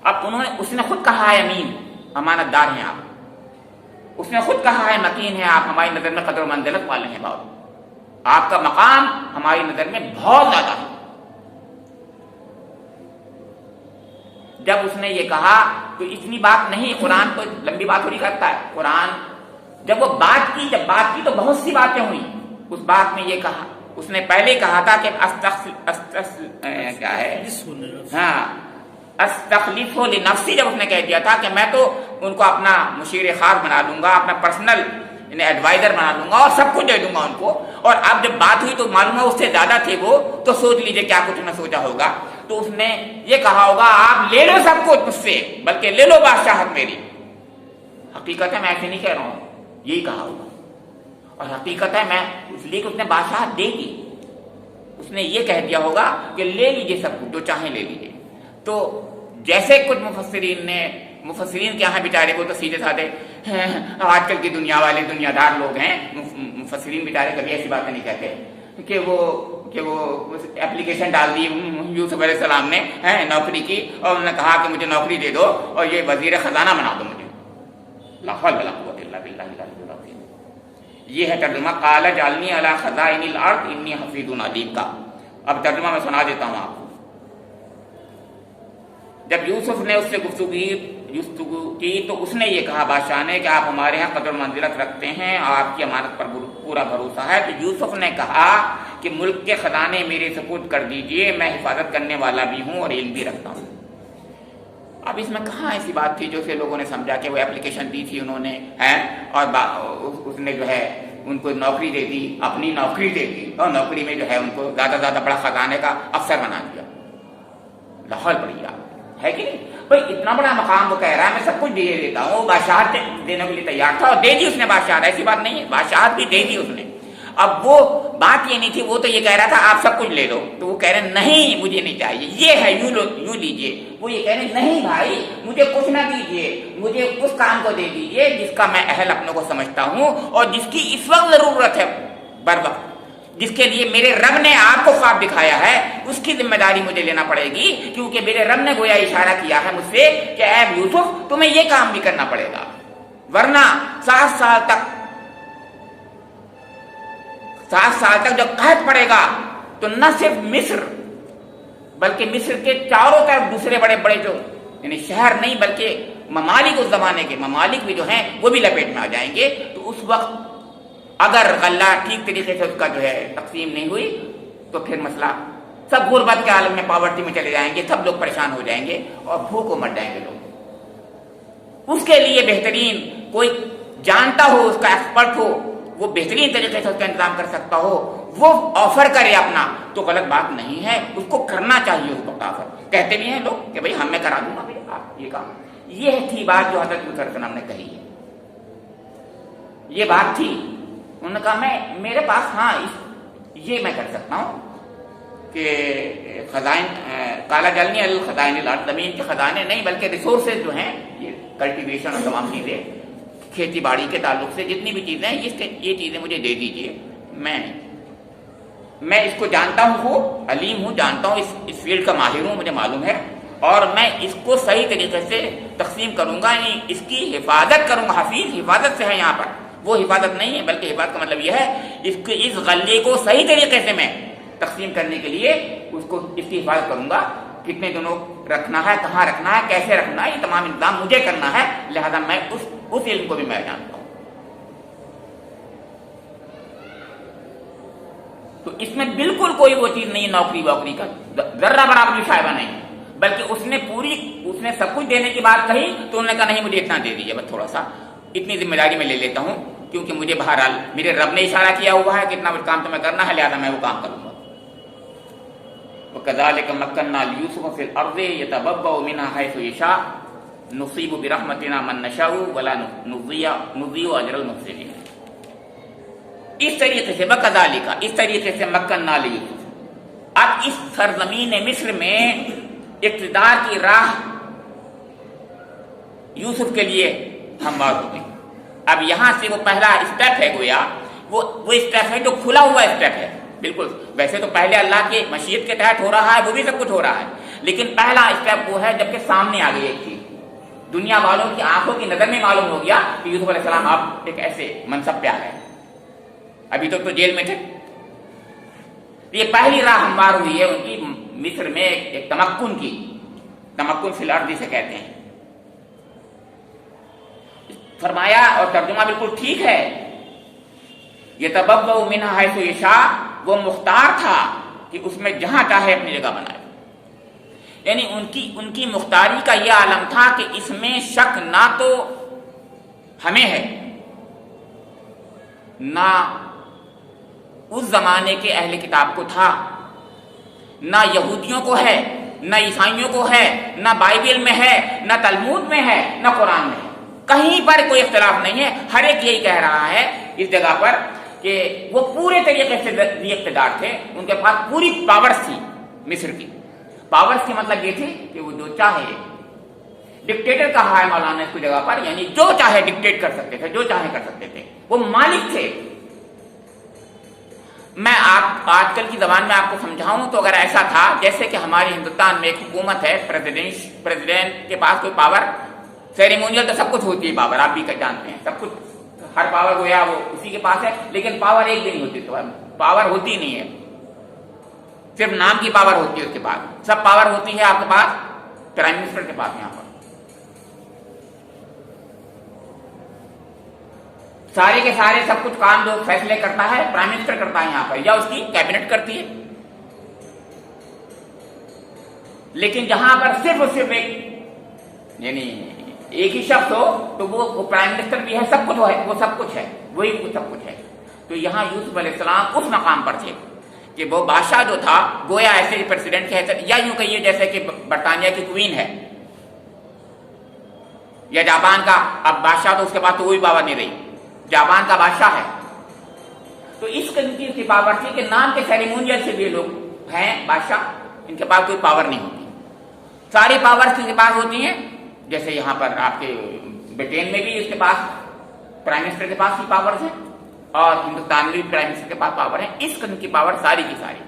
اب اس نے خود کہا ہے امین, امانت دار ہیں آپ. اس نے خود کہا ہے مکین ہے آپ, ہماری نظر میں قدر و منزلت والے ہیں بہت, آپ کا مقام ہماری نظر میں بہت زیادہ ہے. جب اس نے یہ کہا تو اتنی بات نہیں, قرآن تو لمبی بات تھوڑی کرتا ہے. قرآن جب وہ بات کی تو بہت سی باتیں ہوئی. اس بات میں یہ کہا, اس نے پہلے کہا تھا کہ کیا ہے, ہاں, استخلف لنفسی. جب اس نے کہہ دیا تھا کہ میں تو ان کو اپنا مشیر خاص بنا لوں گا, اپنا پرسنل انہیں ایڈوائزر بنا دوں گا اور سب کچھ دے دوں گا ان کو. اور اب جب بات ہوئی تو معلوم ہے اس سے زیادہ تھے وہ, تو سوچ لیجئے کیا کچھ نے سوچا ہوگا. تو اس نے یہ کہا ہوگا آپ لے لو سب کچھ مجھ سے, بلکہ لے لو بادشاہت میری. حقیقت ہے میں ایسے نہیں کہہ رہا ہوں, یہی کہا ہوگا. اور حقیقت ہے میں اس لیے کہ اس نے بادشاہت دے دی, اس نے یہ کہہ دیا ہوگا کہ لے لیجئے سب کچھ, جو چاہیں لے لیجئے. تو جیسے کچھ مفسرین کے یہاں بیچارے وہ تو سیدھے سادھے آج کل کی دنیا والے دنیا دار لوگ ہیں, مفسرین بیچارے کبھی ایسی باتیں نہیں کہتے کہ وہ اپلیکیشن ڈال دی یوسف علیہ السلام نے نوکری کی, اور انہوں نے کہا کہ مجھے نوکری دے دو اور یہ وزیر خزانہ بنا دو مجھے. لا حول ولا قوت الا باللہ العلی العظیم. یہ ہے ترجمہ قال اجعلنی علی خزائن الارض انی حفیظ علیم کا. اب ترجمہ میں سنا دیتا ہوں آپ کو. جب یوسف نے اس سے گفتگو کی تو اس نے یہ کہا بادشاہ نے کہ آپ ہمارے ہاں قدر منزلت رکھتے ہیں, آپ کی امانت پر پورا بھروسہ ہے. تو یوسف نے کہا کہ ملک کے خزانے میرے سپرد کر دیجئے, میں حفاظت کرنے والا بھی ہوں اور علم بھی رکھتا ہوں. اب اس میں کہاں ایسی بات تھی جو سے لوگوں نے سمجھا کہ وہ اپلیکیشن دی تھی انہوں نے اور اس نے جو ہے ان کو نوکری دے دی, اپنی نوکری دے دی, اور نوکری میں جو ہے ان کو زیادہ بڑا خزانے کا افسر بنا دیا. لاہور بڑھیا ہے کہ نہیں بھائی, اتنا بڑا مقام وہ کہہ رہا ہے میں سب کچھ دے دیتا ہوں. بادشاہت دینے کے لیے تیار تھا اور دے دی اس نے بادشاہت, ایسی بات نہیں ہے, بادشاہت بھی دے دی اس نے. اب وہ بات یہ نہیں تھی, وہ تو یہ کہہ رہا تھا آپ سب کچھ لے لو, تو وہ کہہ رہے نہیں مجھے نہیں چاہیے, یہ ہے یوں لیجئے. وہ یہ کہہ رہے نہیں بھائی مجھے کچھ نہ دیجئے, مجھے اس کام کو دے دیجئے جس کا میں اہل اپنے کو سمجھتا ہوں اور جس کی اس وقت ضرورت ہے, بر وقت جس کے لیے میرے رب نے آپ کو خواب دکھایا ہے, اس کی ذمہ داری مجھے لینا پڑے گی. کیونکہ میرے رب نے گویا اشارہ کیا ہے مجھ سے کہ اے یوسف تمہیں یہ کام بھی کرنا پڑے گا, ورنہ 7 سال تک جب قحط پڑے گا تو نہ صرف مصر بلکہ مصر کے چاروں طرف دوسرے بڑے جو یعنی شہر نہیں بلکہ ممالک, اس زمانے کے ممالک بھی جو ہیں وہ بھی لپیٹ میں آ جائیں گے. تو اس وقت اگر غلہ ٹھیک طریقے سے اس کا جو ہے تقسیم نہیں ہوئی تو پھر مسئلہ, سب غربت کے عالم میں پاورٹی میں چلے جائیں گے, سب لوگ پریشان ہو جائیں گے اور بھوک کو مر جائیں گے لوگ. اس کے لیے بہترین کوئی جانتا ہو, اس کا ایکسپرٹ ہو, وہ بہترین طریقے سے اس کا انتظام کر سکتا ہو, وہ آفر کرے اپنا, تو غلط بات نہیں ہے, اس کو کرنا چاہیے. اس وقت آفر کہتے بھی ہیں لوگ کہ بھائی ہم میں کرا دوں گا بھائی آپ یہ کام. یہ تھی بات جو حضرت یوسف علیہ السلام نے کہی ہے, یہ بات تھی. انہوں نے کہا میرے پاس یہ میں کر سکتا ہوں کہ خزائن کالا جلنی الخزائن الارض, زمین کے خزانے نہیں بلکہ ریسورسز جو ہیں, یہ کلٹیویشن اور تمام چیزیں, کھیتی باڑی کے تعلق سے جتنی بھی چیزیں ہیں یہ چیزیں مجھے دے دیجئے. میں اس کو جانتا ہوں, علیم ہوں, جانتا ہوں, اس فیلڈ کا ماہر ہوں, مجھے معلوم ہے, اور میں اس کو صحیح طریقے سے تقسیم کروں گا, یعنی اس کی حفاظت کروں گا. حفیظ حفاظت سے ہے یہاں پر, وہ حفاظت نہیں ہے بلکہ حفاظت کا مطلب یہ ہے اس غلے کو صحیح طریقے سے میں تقسیم کرنے کے لیے اس کی حفاظت کروں گا. کتنے دنوں رکھنا ہے, کہاں رکھنا ہے, کیسے رکھنا ہے, یہ تمام انتظام مجھے کرنا ہے. لہذا میں اس علم کو بھی میں جانتا ہوں. تو اس میں بالکل کوئی وہ چیز نہیں, نوکری ووکری کا ذرہ برابر بھی شائبہ نہیں, بلکہ اس نے سب کچھ دینے کی بات کہی تو انہوں نے کہا نہیں مجھے اتنا دے دیجیے, بس تھوڑا سا اتنی ذمہ داری میں لے لیتا ہوں, کیونکہ مجھے بہرحال میرے رب نے اشارہ کیا ہوا ہے کہ اتنا کام تمہیں کرنا ہے, لہذا میں وہ کام کروں گا. وَكَذَلِكَ مَكَّنَّا لِيُوسُفَ فِي الْأَرْضِ يَتَبَوَّأُ مِنْهَا حَيْثُ يَشَاءُ نُصِيبُ بِرَحْمَتِنَا مَن نَّشَاءُ وَلَا نُضِيعُ أَجْرَ الْمُحْسِنِينَ. اس طریقے سے وَكَذَلِكَ اس طریقے سے مَكَّنَّا لِيُوسُفَ, اب اس سرزمین مصر میں اقتدار کی راہ یوسف کے لیے ہموار ہو گئی. اب یہاں سے وہ پہلا اسٹیپ ہے, گویا وہ اسٹیپ ہے جو کھلا ہوا اسٹیپ ہے. بالکل ویسے تو پہلے اللہ کی مشیت کے تحت ہو رہا ہے, وہ بھی سب کچھ ہو رہا ہے, لیکن پہلا اسٹیپ وہ ہے جب کہ سامنے آ گئی ایک چیز, دنیا والوں کی آنکھوں کی نظر میں معلوم ہو گیا کہ یوسف علیہ السلام آپ ایک ایسے منصب پہ آ گئے. ابھی تو جیل میں تھے. یہ پہلی راہ ہموار ہوئی ہے ان کی مصر میں ایک تمکن کی, تمکن فی الارض سے کہتے ہیں. فرمایا اور ترجمہ بالکل ٹھیک ہے, یتبوأ منہا حیث یشاء, وہ مختار تھا کہ اس میں جہاں چاہے اپنی جگہ بنائے. یعنی ان کی مختاری کا یہ عالم تھا کہ اس میں شک نہ تو ہمیں ہے نہ اس زمانے کے اہل کتاب کو تھا، نہ یہودیوں کو ہے، نہ عیسائیوں کو ہے، نہ بائبل میں ہے، نہ تلمود میں ہے، نہ قرآن میں ہے، کہیں پر کوئی اختلاف نہیں ہے۔ ہر ایک یہی کہہ رہا ہے اس جگہ پر کہ وہ پورے طریقے سے اقتدار تھے، ان کے پاس پوری پاورز تھی۔ مصر کی پاورز کی مطلب یہ تھی کہ وہ جو چاہے، ڈکٹیٹر کہا ہے مولانا نے اس کو جگہ پر، یعنی جو چاہے ڈکٹیٹ کر سکتے تھے، جو چاہے کر سکتے تھے، وہ مالک تھے۔ میں آج کل کی زبان میں آپ کو سمجھاؤں تو اگر ایسا تھا جیسے کہ ہمارے ہندوستان میں ایک حکومت ہے، پریزیڈنٹ کے پاس کوئی پاور، سیریمونیل تو سب کچھ ہوتی ہے پاور، آپ بھی جانتے ہیں، سب کچھ ہر پاور گویا وہ اسی کے پاس ہے، لیکن پاور ایک بھی نہیں ہوتی، تو پاور ہوتی نہیں ہے، صرف نام کی پاور ہوتی ہے، اس کے بعد سب پاور ہوتی ہے آپ کے پاس پرائم منسٹر کے پاس۔ یہاں پر سارے کے سارے سب کچھ کام جو فیصلے کرتا ہے پرائم منسٹر کرتا ہے یہاں پر، یا اس کی کیبنٹ کرتی ہے۔ لیکن جہاں پر صرف اور صرف یعنی ایک ہی شخص ہو تو وہ پرائم منسٹر بھی ہے، سب کچھ ہے، وہ سب کچھ ہے، وہی سب کچھ ہے۔ تو یہاں یوسف علیہ السلام اس مقام پر تھے کہ وہ بادشاہ جو تھا گویا ایسے پریزیڈنٹ کے حیثیت، یا یوں کہیے جیسے کہ برطانیہ کی کوئین ہے، یا جاپان کا اب بادشاہ، تو اس کے پاس تو کوئی پاور نہیں رہی، جاپان کا بادشاہ ہے۔ تو اس قسم کی پاور تھی کہ نام کے سیریمونیل سے بھی لوگ ہیں بادشاہ، ان کے پاس کوئی پاور نہیں ہوتی، ساری پاورز ان کے پاس ہوتی ہیں۔ جیسے یہاں پر آپ کے برطانیہ میں بھی اس کے پاس پرائم منسٹر کے پاس ہی پاورز ہیں، اور ہندوستان میں بھی پرائم منسٹر کے پاس پاور ہے۔ اس قسم کی پاور ساری کی ساری،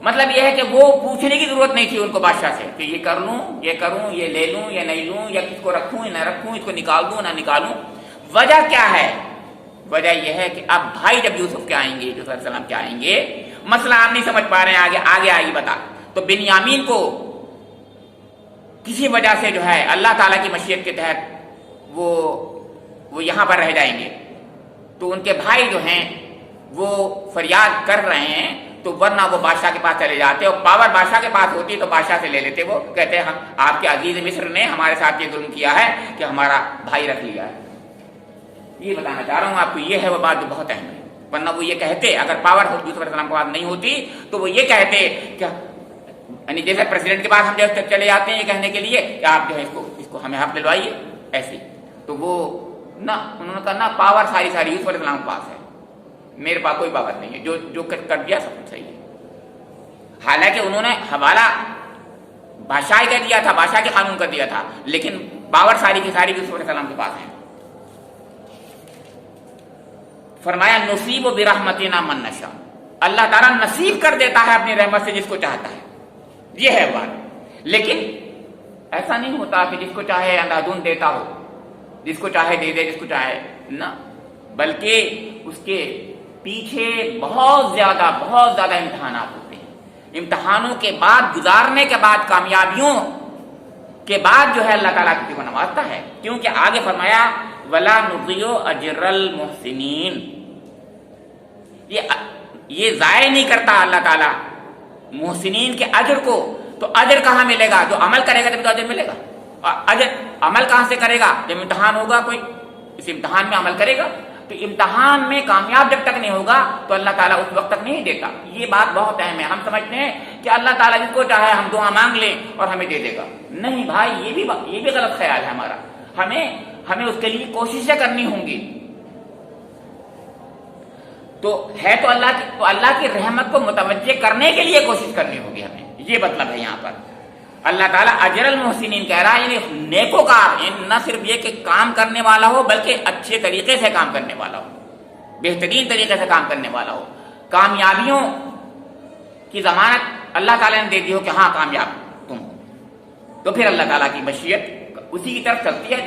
مطلب یہ ہے کہ وہ پوچھنے کی ضرورت نہیں تھی ان کو بادشاہ سے کہ یہ کر لوں، یہ کروں، یہ لے لوں یا نہیں لوں، یا کس کو رکھوں یا نہ رکھوں، اس کو نکال دوں نہ نکالوں۔ وجہ کیا ہے؟ وجہ یہ ہے کہ اب بھائی جب یوسف کے آئیں گے، یوسف علیہ السلام کے آئیں گے، مسئلہ آپ نہیں سمجھ پا رہے ہیں، آگے آئے گی بتا، تو بنیامین کو کسی وجہ سے جو ہے اللہ تعالیٰ کی مشیت کے تحت وہ یہاں پر رہ جائیں گے، تو ان کے بھائی جو ہیں وہ فریاد کر رہے ہیں، تو ورنہ وہ بادشاہ کے پاس چلے جاتے، اور پاور بادشاہ کے پاس ہوتی تو بادشاہ سے لے لیتے، وہ کہتے ہیں آپ کے عزیز مصر نے ہمارے ساتھ یہ ظلم کیا ہے کہ ہمارا بھائی رکھ لیا ہے۔ یہ بتانا چاہ رہا ہوں آپ کو، یہ ہے وہ بات جو بہت اہم ہے، ورنہ وہ یہ کہتے، اگر پاور یوسف علیہ السلام کے پاس نہیں ہوتی تو وہ یہ کہتے کہ یعنی جیسے پریزیڈنٹ کے پاس ہم جب چلے جاتے ہیں یہ کہنے کے لیے کہ آپ جو ہے اس کو ہمیں حق دلوائیے، ایسے تو وہ نہ، انہوں نے کہا نہ، پاور ساری یوسف علیہ السلام کے پاس ہے، میرے پاس کوئی پاور نہیں ہے، جو کر دیا سب کچھ صحیح ہے۔ حالانکہ انہوں نے حوالہ بادشاہ کر دیا تھا، بادشاہ کے قانون کر دیا تھا، لیکن پاور ساری کی ساری یوسف علیہ السلام کے پاس ہے۔ فرمایا نصیب برحمتنا من نشاء، اللہ تعالیٰ نصیب کر دیتا ہے اپنی رحمت سے جس کو چاہتا ہے، یہ ہے بات۔ لیکن ایسا نہیں ہوتا کہ جس کو چاہے اندھادھند دیتا ہو، جس کو چاہے دے دے، جس کو چاہے نہ، بلکہ اس کے پیچھے بہت زیادہ امتحانات ہوتے ہیں، امتحانوں کے بعد، گزارنے کے بعد، کامیابیوں کے بعد جو ہے اللہ تعالیٰ کسی کو نوازتا ہے، کیونکہ آگے فرمایا وَلَا نُضِيعُ أَجْرَ الْمُحْسِنِينَ، یہ ضائع نہیں کرتا اللہ تعالیٰ محسنین کے اجر کو۔ تو اجر کہاں ملے گا؟ جو عمل کرے گا تب تو اجر ملے گا، اور اجر عمل کہاں سے کرے گا؟ جب امتحان ہوگا، کوئی اس امتحان میں عمل کرے گا، تو امتحان میں کامیاب جب تک نہیں ہوگا تو اللہ تعالیٰ اس وقت تک نہیں دیتا۔ یہ بات بہت اہم ہے، ہم سمجھتے ہیں کہ اللہ تعالیٰ جس کو چاہے ہم دعا مانگ لیں اور ہمیں دے دے گا، نہیں بھائی، یہ بھی غلط خیال ہے ہمارا، ہمیں اس کے لیے کوششیں کرنی ہوں گی۔ تو ہے تو اللہ کی رحمت کو متوجہ کرنے کے لیے کوشش کرنی ہوگی ہمیں، یہ مطلب ہے یہاں پر۔ اللہ تعالیٰ اجر المحسنین کہہ رہا ہے، یعنی نیکوکار، نہ صرف یہ کہ کام کرنے والا ہو بلکہ اچھے طریقے سے کام کرنے والا ہو، بہترین طریقے سے کام کرنے والا ہو، کامیابیوں کی ضمانت اللہ تعالیٰ نے دے دی ہو کہ ہاں کامیاب تم ہو، تو پھر اللہ تعالیٰ کی مشیت اسی کی طرف چلتی ہے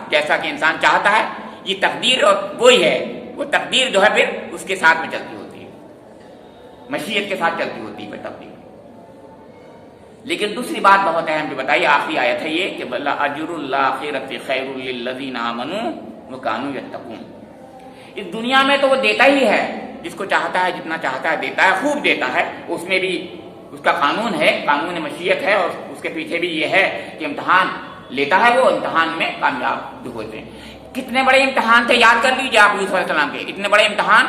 جیسا کہ انسان چاہتا ہے۔ یہ تقدیر اور وہی ہے، وہ تقدیر جو ہے پھر اس کے ساتھ میں چلتی ہوتی ہے، مشیت کے ساتھ چلتی ہوتی ہے پھر تقدیر۔ لیکن دوسری بات بہت اہم جو بتائی، آخری آیت ہے یہ کہ بلا اجر الآخرۃ خیر للذین آمنوا وکانوا یتقون، اس دنیا میں تو وہ دیتا ہی ہے، جس کو چاہتا ہے جتنا چاہتا ہے دیتا ہے، خوب دیتا ہے، اس میں بھی اس کا قانون ہے، قانون مشیت ہے، اور اس کے پیچھے بھی یہ ہے کہ امتحان لیتا ہے، وہ امتحان میں کامیاب جو ہوتے ہیں۔ کتنے بڑے امتحان تھے، یاد کر لیجیے آپ یوسف علیہ السلام کے اتنے بڑے امتحان،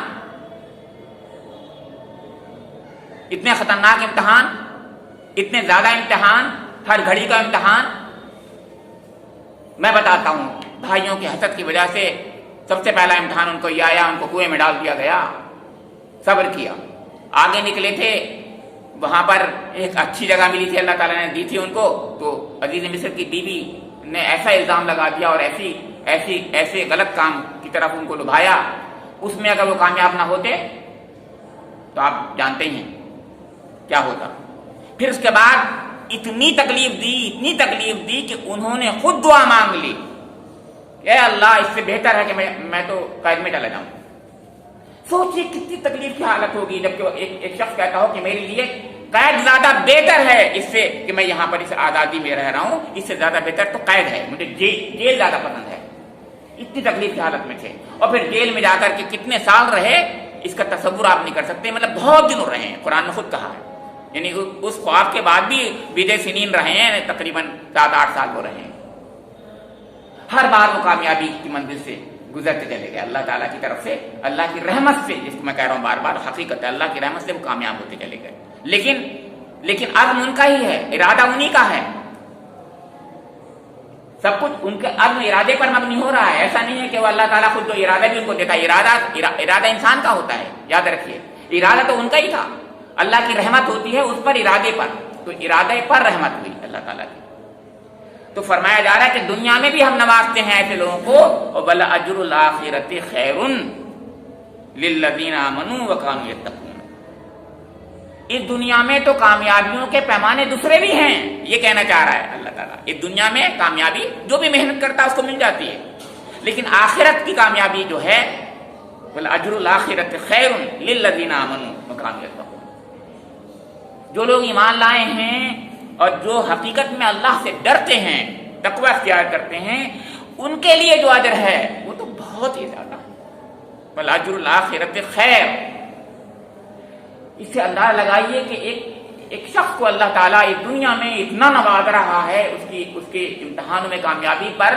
اتنے خطرناک امتحان، اتنے زیادہ امتحان، ہر گھڑی کا امتحان۔ میں بتاتا ہوں، بھائیوں کی حسد کی وجہ سے سب سے پہلا امتحان ان کو یہ آیا، ان کو کنویں میں ڈال دیا گیا، صبر کیا، آگے نکلے تھے، وہاں پر ایک اچھی جگہ ملی تھی، اللہ تعالیٰ نے دی تھی ان کو، تو عزیز مصر کی بیوی نے ایسا الزام لگا دیا اور ایسے غلط کام کی طرف ان کو لبھایا، اس میں اگر وہ کامیاب نہ ہوتے تو آپ جانتے ہی ہیں کیا ہوتا۔ پھر اس کے بعد اتنی تکلیف دی کہ انہوں نے خود دعا مانگ لی، اے اللہ اس سے بہتر ہے کہ میں تو قید میں چلا جاؤں۔ سوچیے کتنی تکلیف کی حالت ہوگی جب کہ ایک شخص کہتا ہو کہ میرے لیے قید زیادہ بہتر ہے اس سے کہ میں یہاں پر اس آزادی میں رہ رہا ہوں، اس سے زیادہ بہتر تو قید ہے، مجھے جیل زیادہ پسند ہے۔ اتنی تکلیف کی حالت میں تھے، اور پھر جیل میں جا کر کے کتنے سال رہے اس کا تصور آپ نہیں کر سکتے، مطلب بہت دنوں رہے ہیں، قرآن نے خود کہا ہے، یعنی اس خواب کے بعد بھی بیدے سنین رہے ہیں، تقریباً 7-8 سال وہ رہے ہیں۔ ہر بار وہ کامیابی کی منزل سے گزرتے چلے گئے، اللہ تعالیٰ کی طرف سے، اللہ کی رحمت سے، جس کو میں کہہ رہا ہوں بار بار، حقیقت ہے اللہ کی رحمت سے وہ کامیاب ہوتے چلے گئے۔ لیکن عزم ان کا ہی ہے، ارادہ انہی کا ہے، سب کچھ ان کے عزم ارادے پر مبنی ہو رہا ہے۔ ایسا نہیں ہے کہ وہ اللہ تعالیٰ خود تو ارادہ بھی ان کو دیتا ہے، ارادہ انسان کا ہوتا ہے، یاد رکھیے، ارادہ تو ان کا ہی تھا، اللہ کی رحمت ہوتی ہے اس پر، ارادے پر، تو ارادے پر رحمت ہوئی اللہ تعالیٰ کی۔ تو فرمایا جا رہا ہے کہ دنیا میں بھی ہم نوازتے ہیں ایسے لوگوں کو، وَلَأَجْرُ الْآخِرَةِ خَيْرٌ لِلَّذِينَ آمَنُوا وَكَانُوا يَتَّقُونَ۔ اس دنیا میں تو کامیابیوں کے پیمانے دوسرے بھی ہیں، یہ کہنا چاہ رہا ہے اللہ تعالیٰ، اس دنیا میں کامیابی جو بھی محنت کرتا ہے اس کو مل جاتی ہے، لیکن آخرت کی کامیابی جو ہے وَلَأَجْرُ الْآخِرَةِ خَيْرٌ لِلَّذِينَ آمَنُوا وَكَانُوا يَتَّقُونَ۔ جو لوگ ایمان لائے ہیں اور جو حقیقت میں اللہ سے ڈرتے ہیں، تقوی اختیار کرتے ہیں، ان کے لیے جو اجر ہے وہ تو بہت ہی زیادہ ہے، وَالْأَجْرُ الْآخِرَةِ خَيْرٌ۔ اس سے اندازہ لگائیے کہ ایک شخص کو اللہ تعالیٰ اس دنیا میں اتنا نواز رہا ہے اس کے امتحانوں میں کامیابی پر،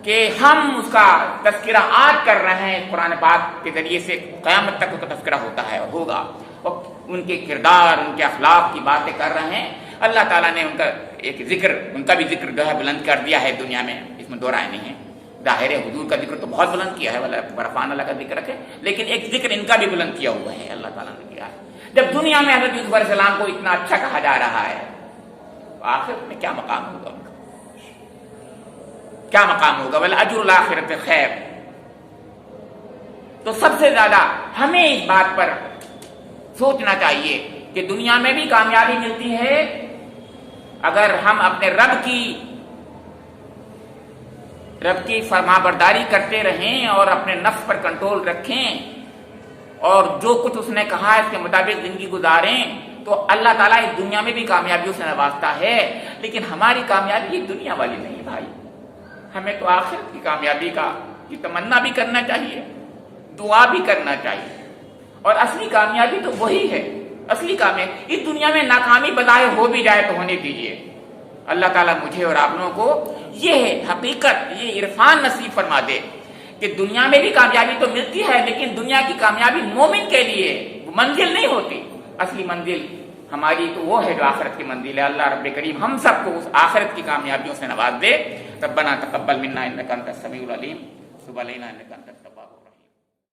کہ ہم اس کا تذکرہ آج کر رہے ہیں قرآن پاک کے ذریعے سے، قیامت تک اس کا تذکرہ ہوتا ہے اور ہوگا، اور ان کے کردار، ان کے اخلاق کی باتیں کر رہے ہیں۔ اللہ تعالیٰ نے ان کا ایک ذکر، ان کا بھی ذکر جو ہے بلند کر دیا ہے دنیا میں، اس میں دو رائے نہیں ہے۔ ظاہر حضور کا ذکر تو بہت بلند کیا ہے، برفان اللہ کا ذکر رکھے، لیکن ایک ذکر ان کا بھی بلند کیا ہوا ہے اللہ تعالیٰ نے کیا ہے۔ جب دنیا میں حضرت یوسف علیہ السلام کو اتنا اچھا کہا جا رہا ہے، تو آخرت میں کیا مقام ہوگا ان کا، کیا مقام ہوگا؟ وَالْأَجْرُ الْآخِرَةِ خَيْرٌ۔ تو سب سے زیادہ ہمیں اس بات پر سوچنا چاہیے کہ دنیا میں بھی کامیابی ملتی ہے اگر ہم اپنے رب کی فرمانبرداری کرتے رہیں اور اپنے نفس پر کنٹرول رکھیں اور جو کچھ اس نے کہا ہے اس کے مطابق زندگی گزاریں، تو اللہ تعالیٰ اس دنیا میں بھی کامیابیوں سے نوازتا ہے۔ لیکن ہماری کامیابی یہ دنیا والی نہیں بھائی، ہمیں تو آخرت کی کامیابی کی تمنا بھی کرنا چاہیے، دعا بھی کرنا چاہیے، اور اصلی کامیابی تو وہی ہے، اصلی کامیابی۔ اس دنیا میں ناکامی بظاہر ہو بھی جائے تو ہونے دیجیے، اللہ تعالیٰ مجھے اور آپ لوگوں کو یہ حقیقت، یہ عرفان نصیب فرما دے کہ دنیا میں بھی کامیابی تو ملتی ہے، لیکن دنیا کی کامیابی مومن کے لیے منزل نہیں ہوتی، اصلی منزل ہماری تو وہ ہے جو آخرت کی منزل ہے۔ اللہ رب کریم ہم سب کو اس آخرت کی کامیابیوں سے نواز دے۔ ربنا تقبل منا انک انت السمیع العلیم، تب علینا انک انت